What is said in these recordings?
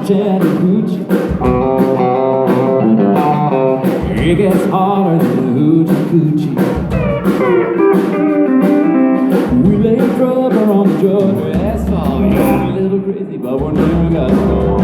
Chattahoochee. It gets harder than the hoochie coochie. We lay rubber on the Georgia asphalt. Yeah, a little crazy, but we're never gonna go.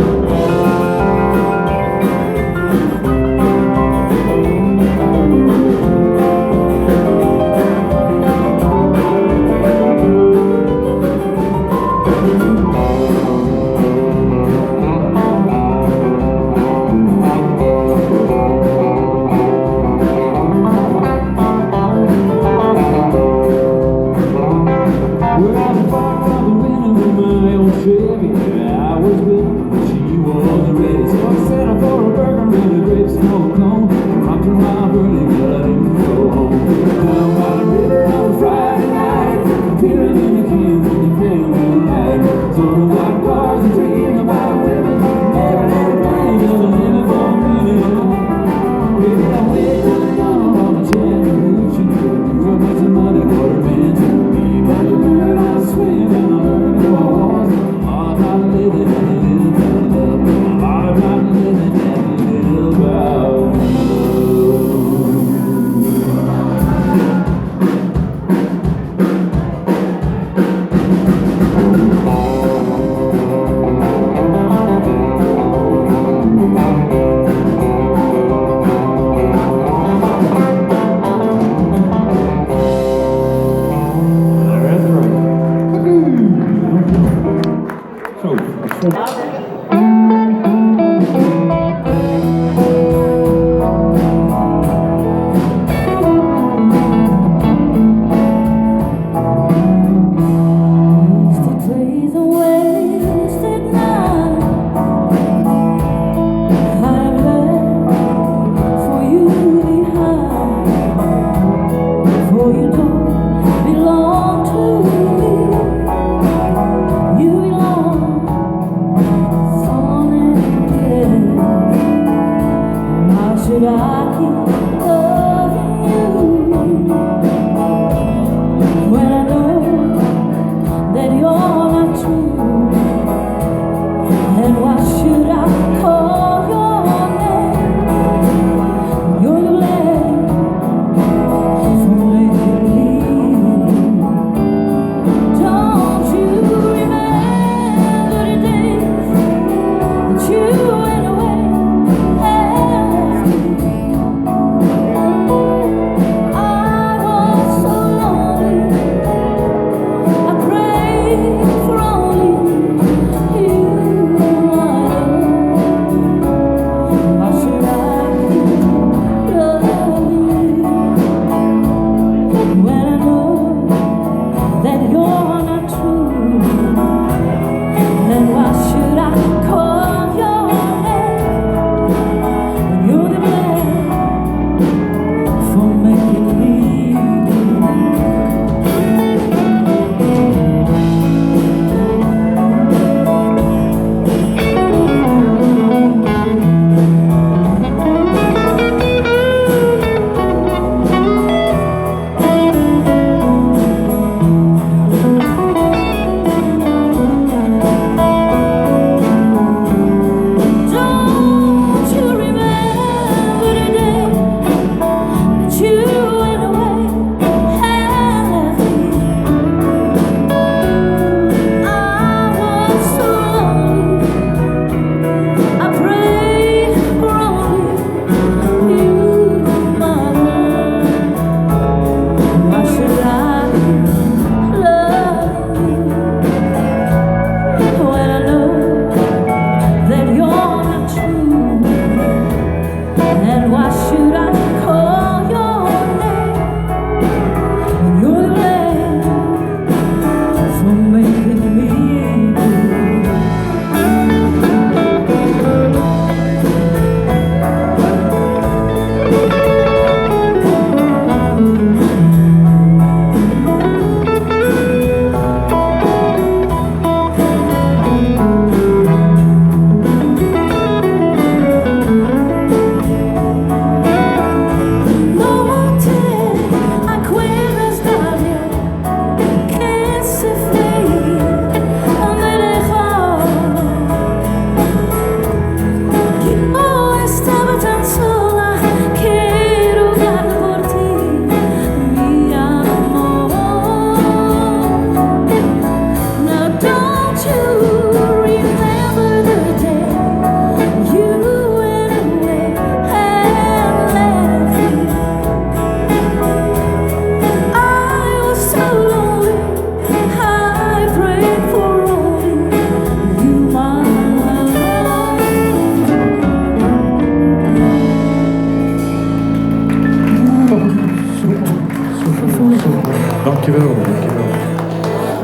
Dankjewel.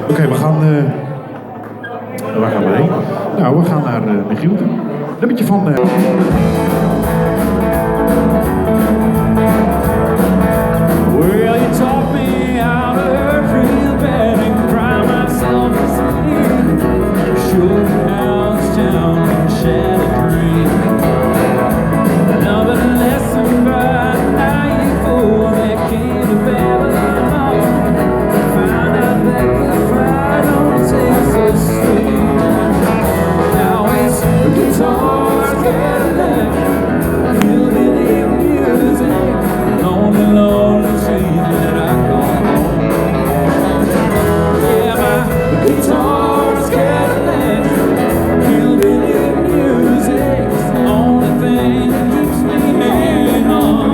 Oké, we gaan... waar gaan we heen? Nou, we gaan naar Michiel toe. Een beetje van... Well, you taught me how to hurt real bad and cry myself to sleep. Sure house down and shed a dream. Another lesson by now you fool that came to Babylon. Find out that good pride don't taste so sweet. Now it's the guitar's Cadillac, hillbilly music, lonely, lonely street that I call home. Yeah, my guitar's Cadillac, hillbilly music, it's the only thing that keeps me hanging on.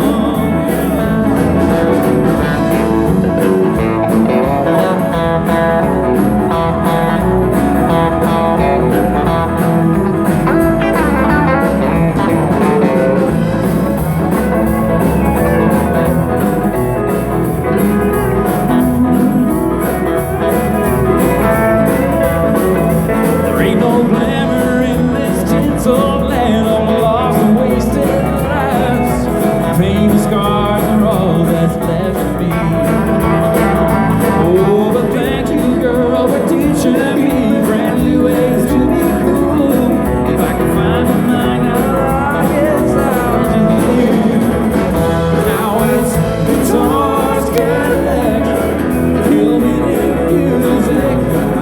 There ain't no glamour in this tinsel land of lost and wasted lives. Pain and scars are all that's left of me. Oh, but thank you, girl, for teaching me brand new ways to be cool. If I can find a night I'll rock it out to you. Now it's guitars, Cadillac, hillbilly music,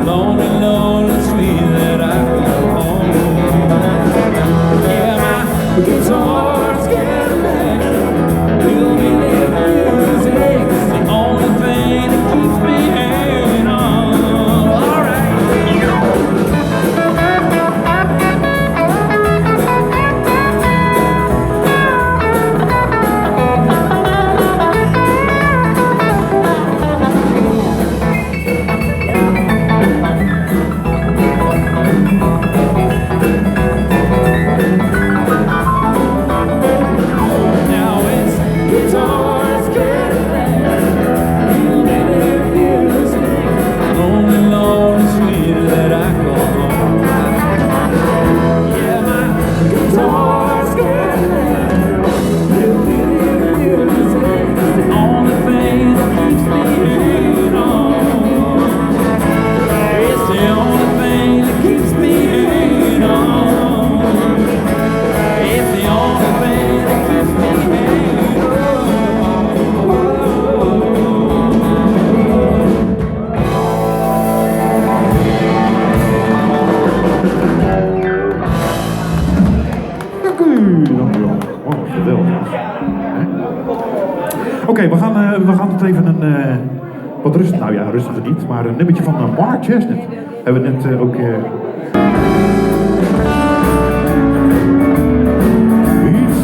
lonely, lonely street that I go home. Yeah, my guitar's Cadillac, hillbilly music, it's the only thing that keeps me hanging on. All right. Now it's guitars, Cadillac, hillbilly music, lonely, lonely street that I call home. Yeah, my guitar's Cadillac, hillbilly music, it's the only thing that keeps me hanging on. It's the only thing that keeps me hanging on. It's the only thing that keeps me hanging on. Dankjewel. Oh, geweldig. Oké, we gaan het even een wat rustig, nou ja, rustiger niet, maar een nummertje van Maart Chestnut. Hebben we net ook... Each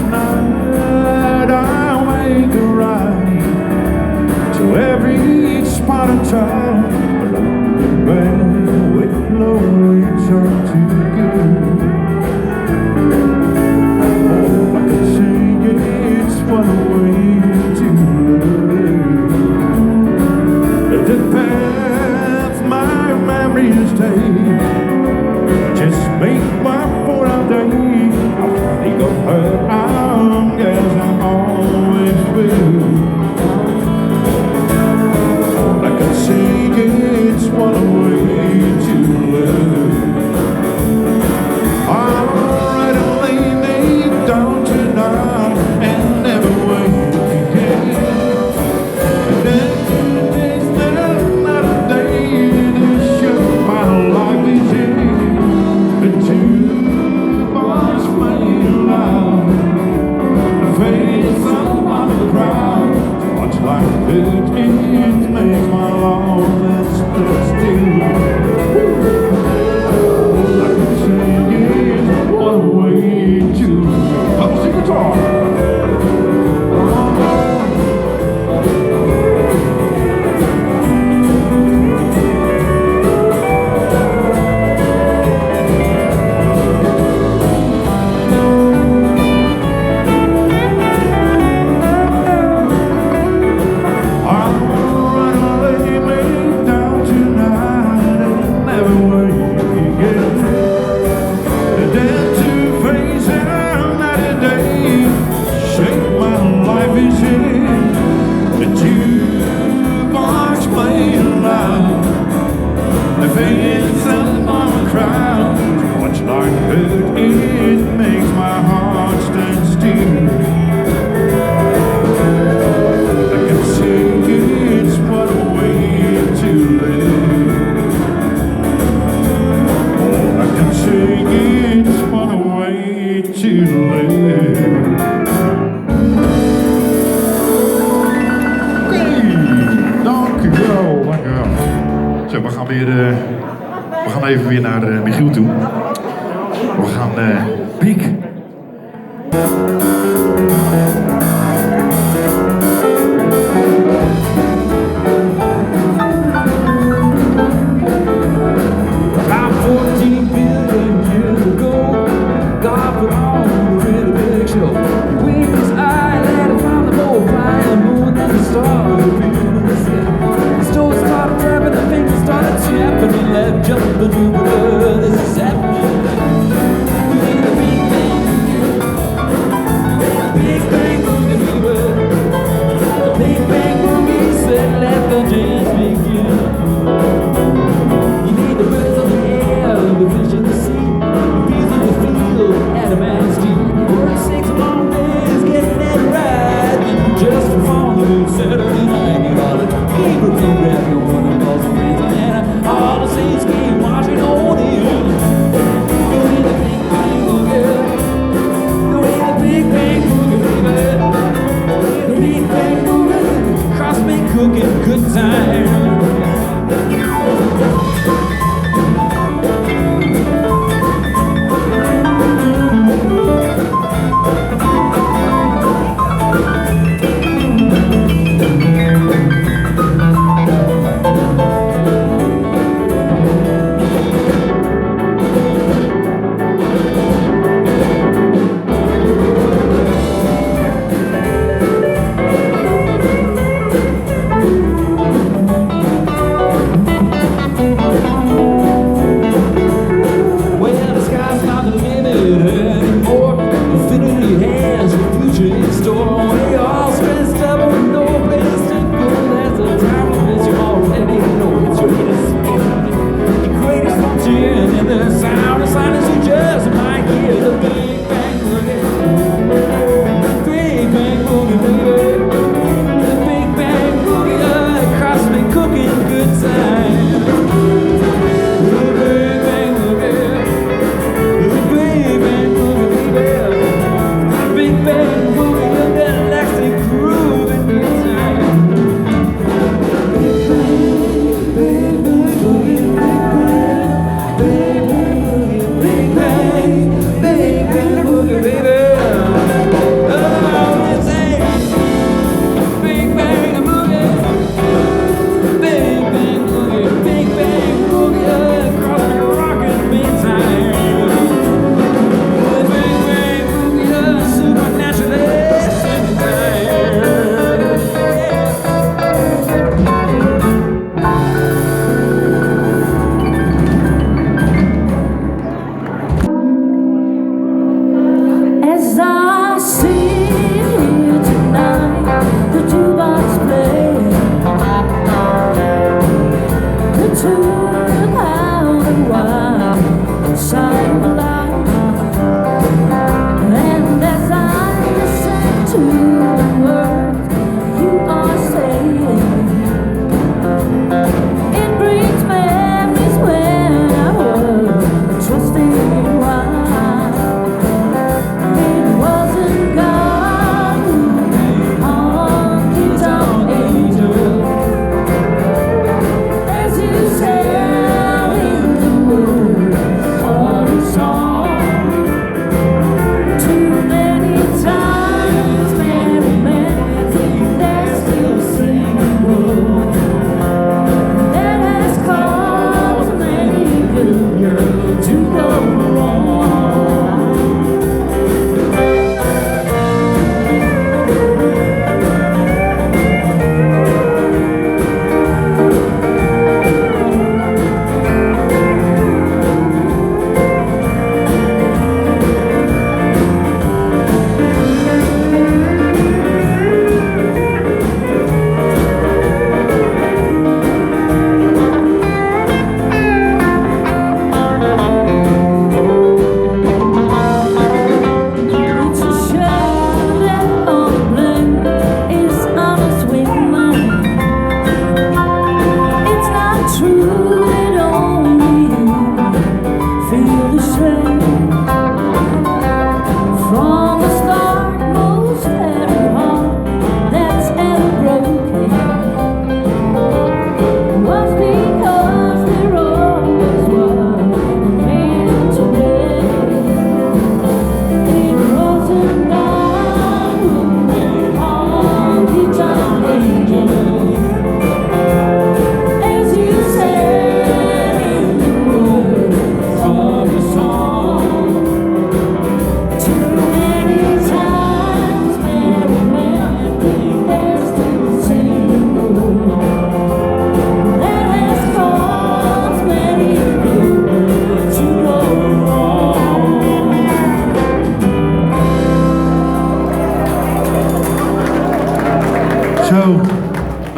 night I make a ride to every spot in town. Well, with no return to good. I can say it's one way to live. The path my memories take just gaan even weer naar Michiel toe. We gaan Piek. About 14 billion years ago, God put on a really big show. With his eye, let him find the whole fire, the moon and the stars appeared in the sky. The stars started tapping, the fingers started tapping, he left jumping Jupiter. This is happening. We need a big bang, big bang.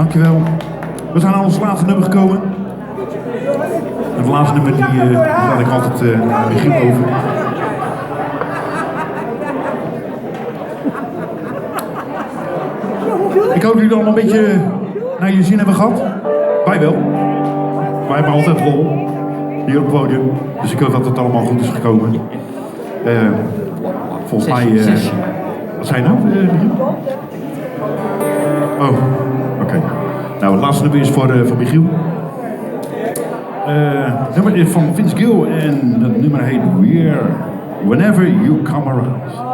Dankjewel. We zijn aan ons laatste nummer gekomen. Het laatste nummer die laat ik altijd aan Michiel over. Ik hoop dat jullie allemaal een beetje naar jullie zin hebben gehad. Wij wel. Wij hebben altijd lol hier op het podium. Dus ik hoop dat het allemaal goed is gekomen. Volgens mij... wat zei je nou? Oh, oké. Nou, het laatste nummer is voor Michiel. Het nummer is van Vince Gill en dat nummer heet Whenever You Come Around.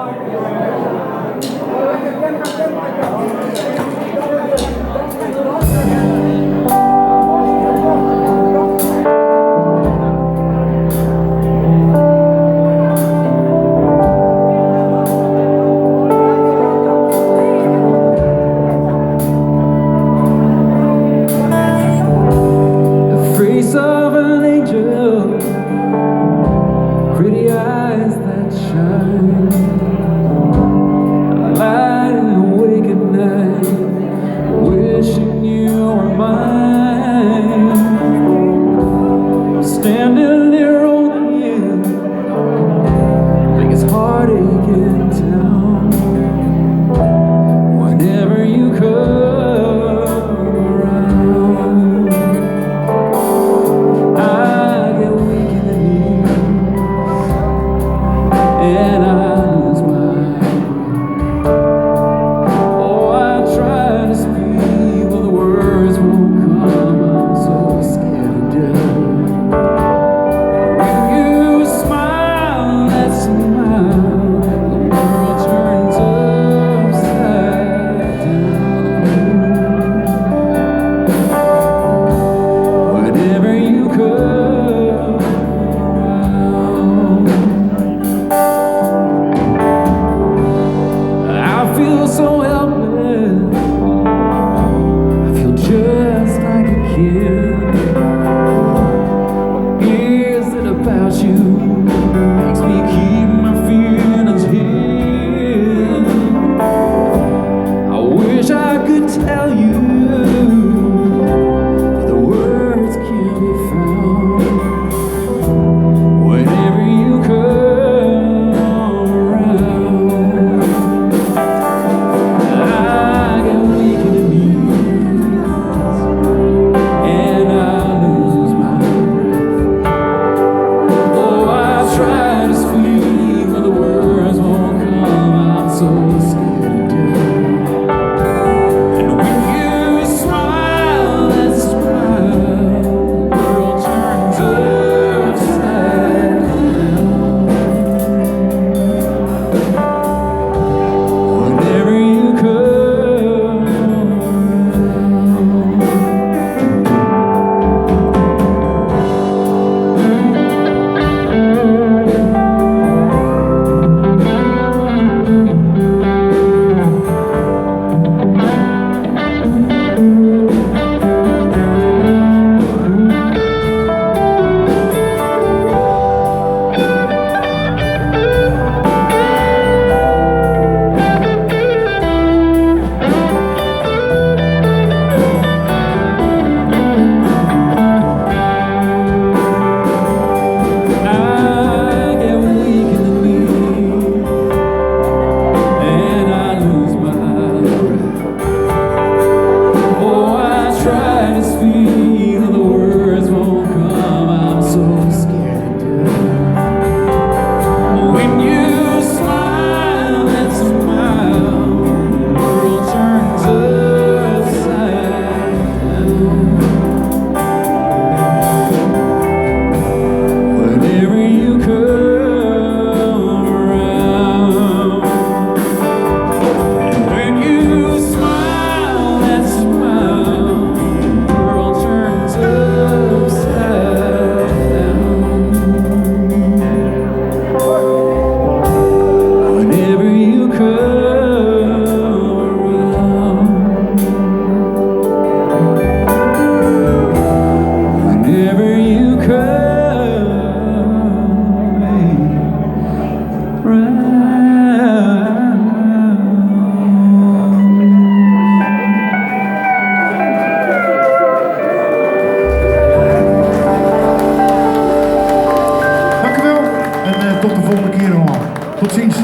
volgende keer allemaal. Tot ziens.